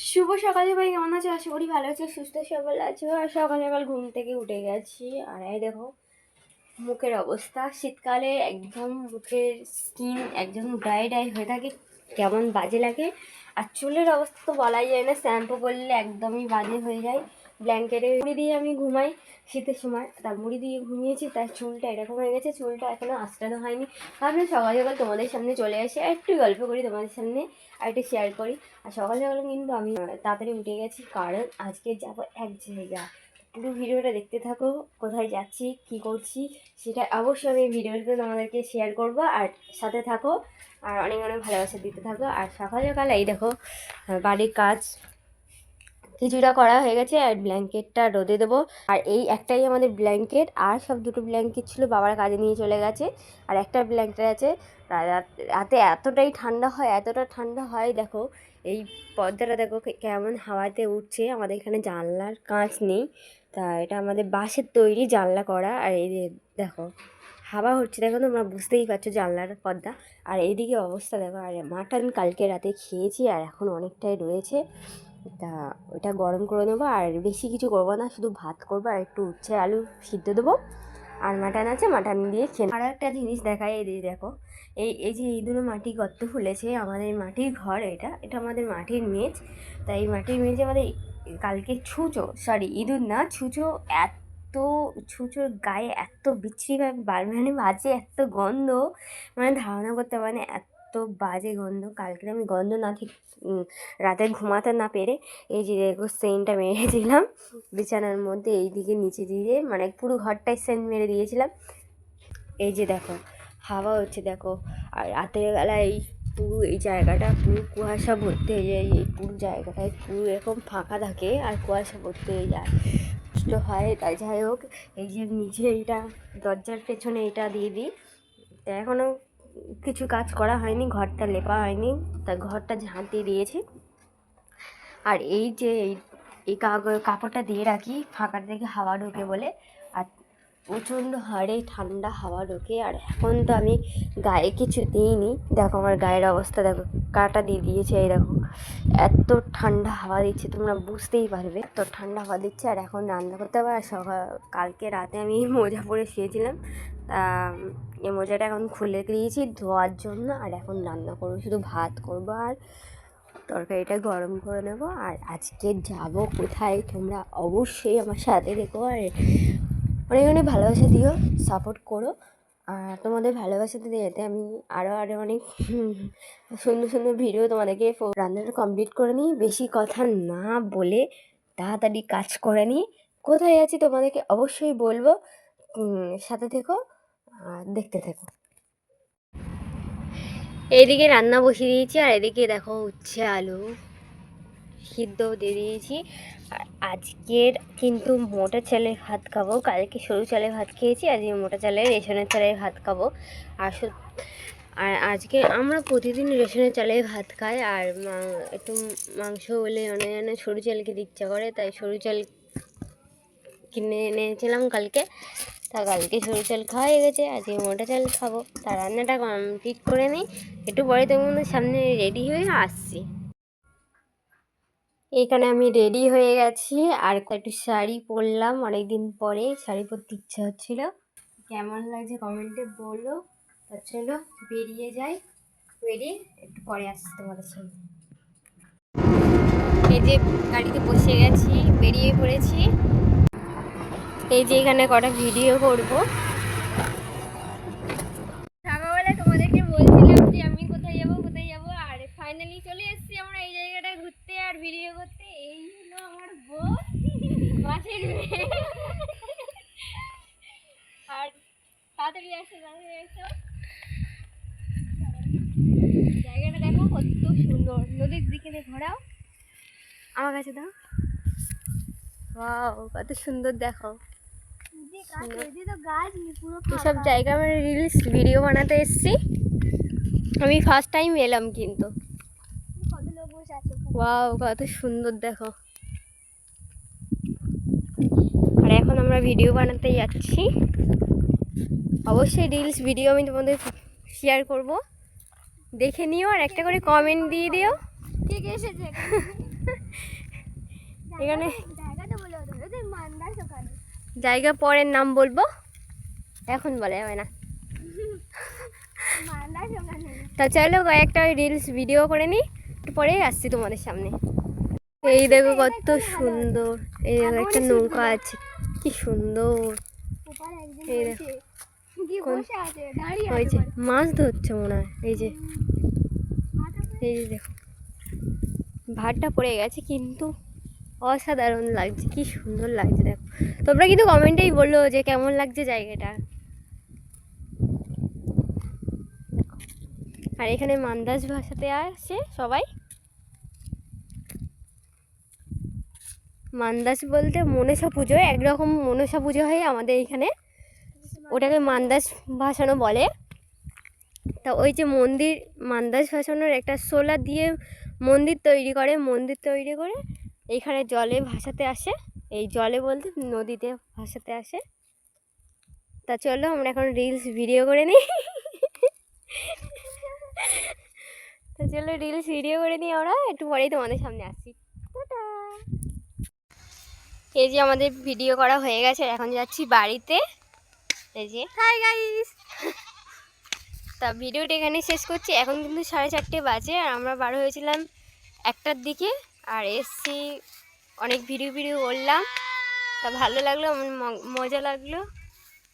শুভ সকালে ভাই, কেমন আছো? আশা করি ভালো আছে, সুস্থ সবল আছো। আর সকাল সকাল ঘুম থেকে উঠে গেছি। আর এই দেখো মুখের অবস্থা, শীতকালে একদম মুখের স্কিন একদম ড্রাই ড্রাই হয়ে থাকে, কেমন বাজে লাগে। আর চুলের অবস্থা তো বলাই যায় না, শ্যাম্পু করলে একদমই বাজে হয়ে যায়। ব্ল্যাঙ্কেটে মুড়ি দিয়ে আমি ঘুমাই শীতের সময়, তার মুড়ি দিয়ে ঘুমিয়েছি, তার চুলটা এরকম হয়ে গেছে। চুলটা এখনও আঁচড়ানো হয়নি। ভাবলাম সকাল সকাল তোমাদের সামনে চলে আসি আর একটু গল্প করি তোমাদের সামনে, আর একটু শেয়ার করি। আর সকাল সকাল কিন্তু আমি তাড়াতাড়ি উঠে গেছি, কারণ আজকে যাবো এক জায়গা। পুরো ভিডিওটা দেখতে থাকো, কোথায় যাচ্ছি কি করছি সেটা অবশ্যই আমি ভিডিওতে তোমাদেরকে শেয়ার করব। আর সাথে থাকো আর অনেক অনেক ভালোবাসা দিতে থাকো। আর সকাল সকাল এই দেখো বাড়ির কাজ কিছুটা করা হয়ে গেছে, আর ব্ল্যাঙ্কেটটা রোদে দেবো। আর এই একটাই আমাদের ব্ল্যাঙ্কেট, আর সব দুটো ব্ল্যাঙ্কেট ছিল বাবার কাজে নিয়ে চলে গেছে। আর একটা ব্ল্যাঙ্কেট আছে। রাতে এতটাই ঠান্ডা হয়, এতটা ঠান্ডা হয়, দেখো এই পর্দাটা দেখো কেমন হাওয়াতে উঠছে। আমাদের এখানে জানলার কাঁচ নেই, তা এটা আমাদের বাঁশের তৈরি জানলা করা। আর এই দেখো হাওয়া হচ্ছে, দেখো তোমরা বুঝতেই পারছো জানলার পর্দা। আর এইদিকে অবস্থা দেখো। আর মাটন কালকে রাতে খেয়েছি, আর এখন অনেকটাই রয়েছে, তা ওটা গরম করে নেবো। আর বেশি কিছু করবো না, শুধু ভাত করবো আর একটু উচ্ছে আলু সিদ্ধ দেবো। আর মাটন আছে, মাটন দিয়ে খেয়ে। আর একটা জিনিস দেখায়, এই দেখো এই এই যে এই দুটো মাটি গর্ত খুলেছে, আমাদের মাটির ঘর, এটা এটা আমাদের মাটির মেঝ। তাই এই মাটির মেঝে আমাদের কালকে ইঁদুর না, ছুঁচো এত, ছুঁচোর গায়ে এত বিচ্ছিরিভাবে মানে বাজে এত গন্ধ, মানে ধারণা করতে পারে না, এত বাজে গন্ধ। কালকে আমি গন্ধ না ঠিক রাতে ঘুমাতে না পেরে এই যে দেখো সেন্টটা মেরেছিলাম বিছানার মধ্যে, এই দিকে নিচে দিয়ে, মানে পুরো ঘরটাই সেন্ট মেরে দিয়েছিলাম। এই যে দেখো হাওয়া হচ্ছে দেখো। আর রাতের বেলায় এই পুরো এই জায়গাটা পুরো কুয়াশা ভর্তি হয়ে যায়, এই পুরো জায়গাটায় পুরো এরকম ফাঁকা থাকে আর কুয়াশা ভর্তি হয়ে যায়, কষ্ট হয়। তাই যাই হোক, এই যে নিচে এইটা দরজার পেছনে এটা দিয়ে দিই। তা এখনও কিছু কাজ করা হয়নি, ঘরটা লেপা হয়নি, তা ঘরটা ঝাঁট দিয়ে দিয়েছি। আর এই যে এই কাপড়টা দিয়ে রাখি ফাঁকা থেকে হাওয়া ঢোকে বলে। আর প্রচণ্ড হাড়ে ঠান্ডা হাওয়া ঢোকে। আর এখন তো আমি গায়ে কিছু দিইনি, দেখো আমার গায়ের অবস্থা দেখো, কাটা দিয়ে দিয়েছে। এই দেখো এত ঠান্ডা হাওয়া দিচ্ছে, তোমরা বুঝতেই পারবে এত ঠান্ডা হাওয়া দিচ্ছে। আর এখন রান্না করতে হবে। আর কালকে রাতে আমি মোজা পরে শুয়েছিলাম, তা এই মোজাটা এখন খুলে দিয়েছি ধোয়ার জন্য। আর এখন রান্না করবো, শুধু ভাত করবো আর তরকারিটা গরম করে নেবো। আর আজকে যাব কোথায় তোমরা অবশ্যই আমার সাথে দেখো, আর অনেক অনেক ভালোবাসা দিও, সাপোর্ট করো। আর তোমাদের ভালোবাসাতে যেতে আমি আরও আরও অনেক সুন্দর সুন্দর ভিডিও তোমাদেরকে রান্নাটা কমপ্লিট করে নিই। বেশি কথা না বলে তাড়াতাড়ি কাজ করে নিই। কোথায় আছি তোমাদেরকে অবশ্যই বলবো, সাথে থেকো আর দেখতে থেকো। এইদিকে রান্না বসিয়ে দিয়েছি, আর এদিকে দেখো উচ্ছে আলু সিদ্ধ দিয়ে দিয়েছি। আর আজকের কিন্তু মোটা চালের ভাত খাবো, কালকে সরু চালের ভাত খেয়েছি, আজকে মোটা চালের রেশনের চালের ভাত খাবো। আর আর আজকে আমরা প্রতিদিন রেশনের চালের ভাত খাই। আর একটু মাংস হলে অনেক সরু চাল খেতে ইচ্ছা করে, তাই সরু চাল কিনে এনেছিলাম কালকে। তা কালকে সরু চাল খাওয়া হয়ে গেছে, আজকে মোটা চাল খাবো। তা রান্নাটা কমপ্লিট করে নিই, একটু পরে তোমাদের সামনে রেডি হয়ে আসছি। এখানে আমি রেডি হয়ে গেছি, আর একটু শাড়ি পরলাম, অনেকদিন পরে শাড়ি পরতে ইচ্ছা হচ্ছিল। কেমন লাগছে কমেন্টে বলো। তা চলো বেরিয়ে যাই, বেরিয়ে একটু পরে আসছি তোমাদের সামনে। এই যে গাড়িতে বসে গেছি, বেরিয়ে পড়েছি। এই যে এখানে কটা ভিডিও করবো। সকালবেলা তোমাদেরকে বলছিলাম যে আমি কোথায় যাবো কোথায় যাবো, আর ফাইনালি চলে এসেছি আমরা এই জায়গাটা ঘুরতে আর ভিডিও করতে। এই হলো আমার বউ, মাসির মেয়ে। আর তাড়াতাড়ি আসো, তাড়াতাড়ি আসো। জায়গাটা দেখো কত সুন্দর, নদীর দিকে ঘোরাও, আমার কাছে দাও। ওয়াও কত সুন্দর দেখো। এসব জায়গা আমরা রিলস ভিডিও বানাতে এসেছি, আমি ফার্স্ট টাইম এলাম কিন্তু। ওয়াও কত সুন্দর দেখো। আর এখন আমরা ভিডিও বানাতে যাচ্ছি, অবশ্যই রিলস ভিডিও আমি তোমাদের শেয়ার করব, দেখে নিও। আর একটা করে কমেন্ট দিয়ে দিও। কে কে এসেছে এখানে? জায়গাটা বলে ওদের মান্দাস ওখানে। জায়গা পরের নাম বলবো, এখন বলা যাবে না। তা চলো কয়েকটা রিলস ভিডিও করে নিই, একটু পরেই আসছি তোমাদের সামনে। এই দেখো কত সুন্দর, এই দেখো একটা নৌকা আছে, কি সুন্দর। এই দেখো হয়েছে, মাছ ধরছে মনে হয়। এই যে দেখো ভাতটা পড়ে গেছে, কিন্তু অসাধারণ লাগছে, কি সুন্দর লাগছে। দেখো তোমরা কিন্তু কমেন্টেই বললো যে কেমন লাগছে জায়গাটা। আর এখানে মান্দাস ভাষাতে আসে সবাই। মান্দাস বলতে মনসা পুজো, একরকম মনসা পুজো হয় আমাদের এখানে, ওটাকে মান্দাস ভাসানো বলে। তা ওই যে মন্দির, মান্দাস ভাসানোর একটা সোলার দিয়ে মন্দির তৈরি করে এইখানে জলে ভাসাতে আসে। এই জলে বলতে নদীতে ভাসাতে আসে। তা চলো আমরা এখন রিলস ভিডিও করে নিই। তা চলো রিলস ভিডিও করে নিই আমরা, একটু পরেই তোমাদের সামনে আসছি। এই যে আমাদের ভিডিও করা হয়ে গেছে, এখন যাচ্ছি বাড়িতে। এই যে হাই গাইস। তা ভিডিওটা এখানে শেষ করছি। এখন কিন্তু 4:30 বাজে, আর আমরা বার হয়েছিলাম 1টার দিকে, আর এসছি অনেক ভিডিও করলাম। তা ভালো লাগলো, আমার মজা লাগলো।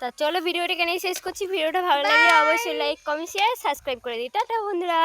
তা চলো ভিডিওটা এখানেই শেষ করছি। ভিডিওটা ভালো লাগলে অবশ্যই লাইক, কমেন্ট, শেয়ার, সাবস্ক্রাইব করে দিই। টাটা বন্ধুরা।